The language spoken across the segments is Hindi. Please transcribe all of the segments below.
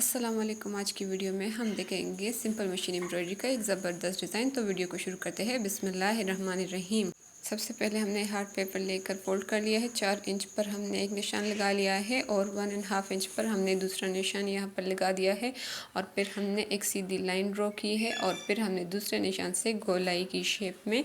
अस्सलाम वालेकुम। आज की वीडियो में हम देखेंगे सिंपल मशीन एम्ब्रॉयडरी का एक ज़बरदस्त डिज़ाइन। तो वीडियो को शुरू करते हैं। बिस्मिल्लाहिर्रहमानिर्रहीम। सबसे पहले हमने हार्ड पेपर लेकर फोल्ड कर लिया है। 4 इंच पर हमने एक निशान लगा लिया है और 1.5 इंच पर हमने दूसरा निशान यहाँ पर लगा दिया है और फिर हमने एक सीधी लाइन ड्रॉ की है और फिर हमने दूसरे निशान से गोलाई की शेप में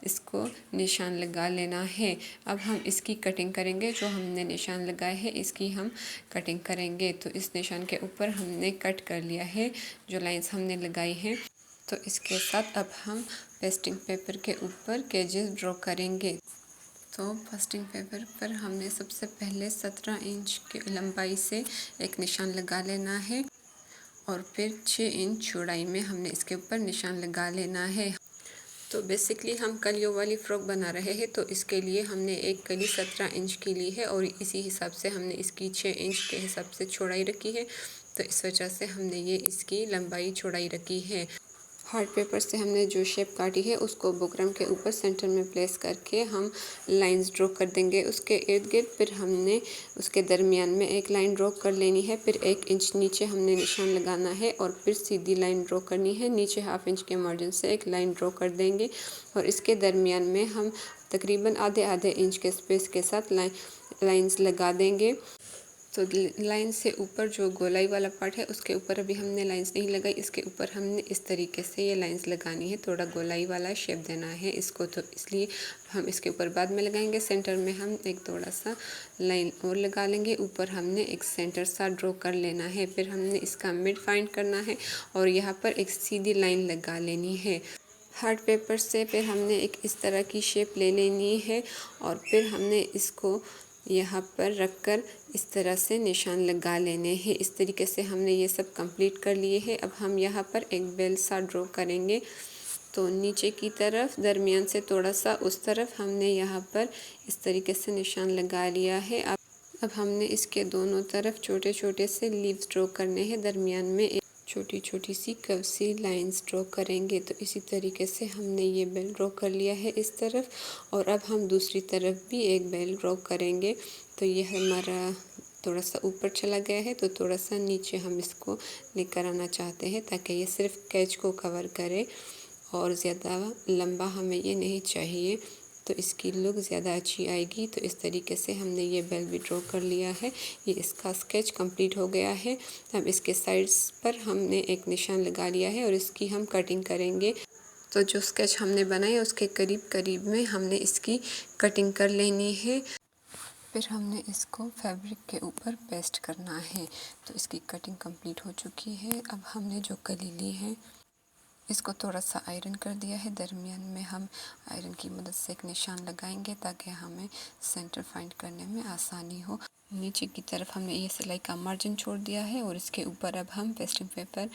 इसको निशान लगा लेना है। अब हम इसकी कटिंग करेंगे। जो हमने निशान लगाए हैं इसकी हम कटिंग करेंगे। तो इस निशान के ऊपर हमने कट कर लिया है जो लाइंस हमने लगाई हैं। तो इसके साथ अब हम पेस्टिंग पेपर के ऊपर केजेस ड्रॉ करेंगे। तो पेस्टिंग पेपर पर हमने सबसे पहले 17 इंच की लंबाई से एक निशान लगा लेना है और फिर 6 इंच चौड़ाई में हमने इसके ऊपर निशान लगा लेना है। तो बेसिकली हम कलियों वाली फ़्रॉक बना रहे हैं, तो इसके लिए हमने एक कली 17 इंच की ली है और इसी हिसाब से हमने इसकी 6 इंच के हिसाब से चौड़ाई रखी है। तो इस वजह से हमने ये इसकी लंबाई चौड़ाई रखी है। हार्ड पेपर से हमने जो शेप काटी है उसको बुकरम के ऊपर सेंटर में प्लेस करके हम लाइंस ड्रॉ कर देंगे। उसके इर्द गिर्द फिर हमने उसके दरमियान में एक लाइन ड्रॉ कर लेनी है। फिर 1 इंच नीचे हमने निशान लगाना है और फिर सीधी लाइन ड्रॉ करनी है। नीचे 1/2 इंच के मार्जिन से एक लाइन ड्रॉ कर देंगे और इसके दरमियान में हम तकरीबन आधे इंच के स्पेस के साथ लाइंस लगा देंगे। तो लाइन से ऊपर जो गोलाई वाला पार्ट है उसके ऊपर अभी हमने लाइंस नहीं लगाई। इसके ऊपर हमने इस तरीके से ये लाइंस लगानी है। थोड़ा गोलाई वाला शेप देना है इसको, तो इसलिए हम इसके ऊपर बाद में लगाएंगे। सेंटर में हम एक थोड़ा सा लाइन और लगा लेंगे। ऊपर हमने एक सेंटर सा ड्रॉ कर लेना है। फिर हमने इसका मिड फाइंड करना है और यहाँ पर एक सीधी लाइन लगा लेनी है। हार्ड पेपर से फिर हमने एक इस तरह की शेप ले लेनी है और फिर हमने इसको यहाँ पर रखकर इस तरह से निशान लगा लेने हैं। इस तरीके से हमने ये सब कंप्लीट कर लिए हैं। अब हम यहाँ पर एक बेल सा ड्रॉ करेंगे। तो नीचे की तरफ दरमियान से थोड़ा सा उस तरफ हमने यहाँ पर इस तरीके से निशान लगा लिया है। अब हमने इसके दोनों तरफ छोटे छोटे से लीव्स ड्रॉ करने हैं। दरमियान में एक छोटी छोटी सी कर्व सी लाइंस ड्रॉ करेंगे। तो इसी तरीके से हमने ये बेल ड्रॉ कर लिया है इस तरफ और अब हम दूसरी तरफ भी एक बेल ड्रॉ करेंगे। तो ये हमारा थोड़ा सा ऊपर चला गया है, तो थोड़ा सा नीचे हम इसको लेकर आना चाहते हैं ताकि ये सिर्फ कैच को कवर करे और ज़्यादा लंबा हमें ये नहीं चाहिए, तो इसकी लुक ज़्यादा अच्छी आएगी। तो इस तरीके से हमने ये बेल भी ड्रॉ कर लिया है। ये इसका स्केच कंप्लीट हो गया है। अब इसके साइड्स पर हमने एक निशान लगा लिया है और इसकी हम कटिंग करेंगे। तो जो स्केच हमने बनाया उसके करीब करीब में हमने इसकी कटिंग कर लेनी है। फिर हमने इसको फैब्रिक के ऊपर पेस्ट करना है। तो इसकी कटिंग कंप्लीट हो चुकी है। अब हमने जो कली ली है इसको थोड़ा सा आयरन कर दिया है। दरमियान में हम आयरन की मदद से एक निशान लगाएंगे ताकि हमें सेंटर फाइंड करने में आसानी हो। नीचे की तरफ हमने ये सिलाई का मार्जिन छोड़ दिया है और इसके ऊपर अब हम पेस्टिंग पेपर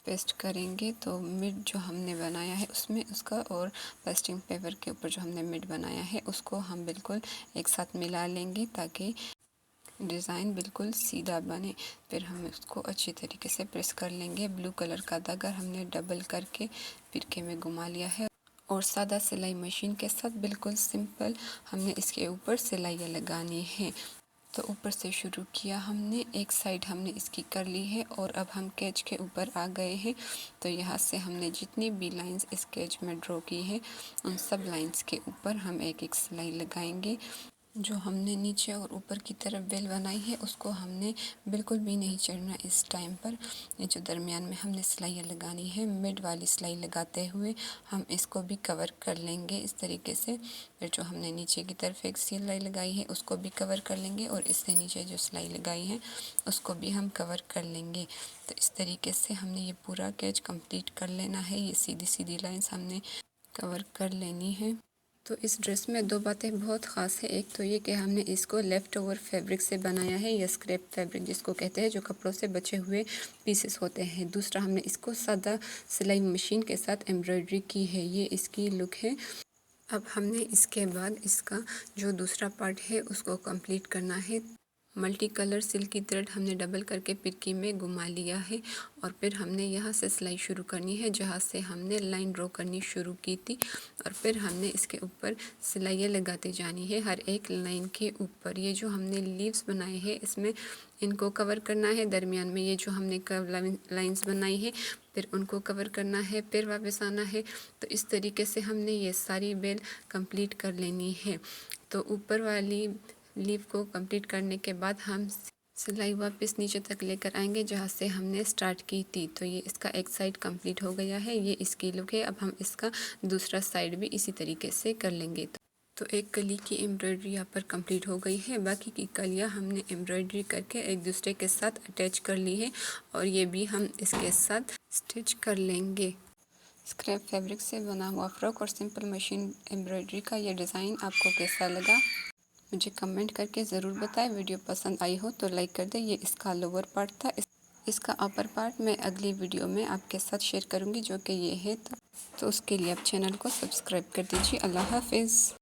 पेस्ट करेंगे। तो मिड जो हमने बनाया है उसमें उसका और पेस्टिंग पेपर के ऊपर जो हमने मिड बनाया है उसको हम बिल्कुल एक साथ मिला लेंगे ताकि डिज़ाइन बिल्कुल सीधा बने। फिर हम इसको अच्छी तरीके से प्रेस कर लेंगे। ब्लू कलर का धागा हमने डबल करके फिरके में घुमा लिया है और सादा सिलाई मशीन के साथ बिल्कुल सिंपल हमने इसके ऊपर सिलाइयाँ लगानी है। तो ऊपर से शुरू किया हमने, एक साइड हमने इसकी कर ली है और अब हम कैच के ऊपर आ गए हैं। तो यहाँ से हमने जितनी भी लाइंस इस कैच में ड्रॉ की है उन सब लाइंस के ऊपर हम एक एक सिलाई लगाएंगे। जो हमने नीचे और ऊपर की तरफ बेल बनाई है उसको हमने बिल्कुल भी नहीं चढ़ना इस टाइम पर। ये जो दरमियान में हमने सिलाइयाँ लगानी है, मिड वाली सिलाई लगाते हुए हम इसको भी कवर कर लेंगे इस तरीके से। फिर जो हमने नीचे की तरफ एक सिलाई लगाई है उसको भी कवर कर लेंगे और इससे नीचे जो सिलाई लगाई है उसको भी हम कवर कर लेंगे। तो इस तरीके से हमने ये पूरा कैच कंप्लीट कर लेना है। ये सीधी सीधी लाइंस हमने कवर कर लेनी है। तो इस ड्रेस में 2 बातें बहुत ख़ास है। एक तो ये कि हमने इसको लेफ़्ट ओवर फैब्रिक से बनाया है या स्क्रैप फैब्रिक जिसको कहते हैं, जो कपड़ों से बचे हुए पीसेस होते हैं। दूसरा, हमने इसको सादा सिलाई मशीन के साथ एम्ब्रॉयडरी की है। ये इसकी लुक है। अब हमने इसके बाद इसका जो दूसरा पार्ट है उसको कंप्लीट करना है। मल्टी कलर सिल्की थ्रेड हमने डबल करके पिरकी में घुमा लिया है और फिर हमने यहाँ से सिलाई शुरू करनी है जहाँ से हमने लाइन ड्रॉ करनी शुरू की थी और फिर हमने इसके ऊपर सिलाइयाँ लगाते जानी है हर एक लाइन के ऊपर। ये जो हमने लीव्स बनाए हैं इसमें इनको कवर करना है, दरमियान में ये जो हमने कर्व लाइंस बनाई है फिर उनको कवर करना है, फिर वापस आना है। तो इस तरीके से हमने ये सारी बेल कंप्लीट कर लेनी है। तो ऊपर वाली लीव को कंप्लीट करने के बाद हम सिलाई वापस नीचे तक लेकर आएंगे जहाँ से हमने स्टार्ट की थी। तो ये इसका एक साइड कंप्लीट हो गया है, ये इसकी लुक है। अब हम इसका दूसरा साइड भी इसी तरीके से कर लेंगे। तो एक कली की एम्ब्रॉयडरी यहाँ पर कंप्लीट हो गई है, बाकी की कलियाँ हमने एम्ब्रॉयडरी करके एक दूसरे के साथ अटैच कर ली है और ये भी हम इसके साथ स्टिच कर लेंगे। स्क्रैप फैब्रिक से बना हुआ फ्रॉक और सिंपल मशीन एम्ब्रॉयडरी का ये डिज़ाइन आपको कैसा लगा मुझे कमेंट करके ज़रूर बताएं। वीडियो पसंद आई हो तो लाइक कर दें। ये इसका लोअर पार्ट था, इसका अपर पार्ट मैं अगली वीडियो में आपके साथ शेयर करूंगी जो कि ये है। तो उसके लिए आप चैनल को सब्सक्राइब कर दीजिए। अल्लाह हाफिज़।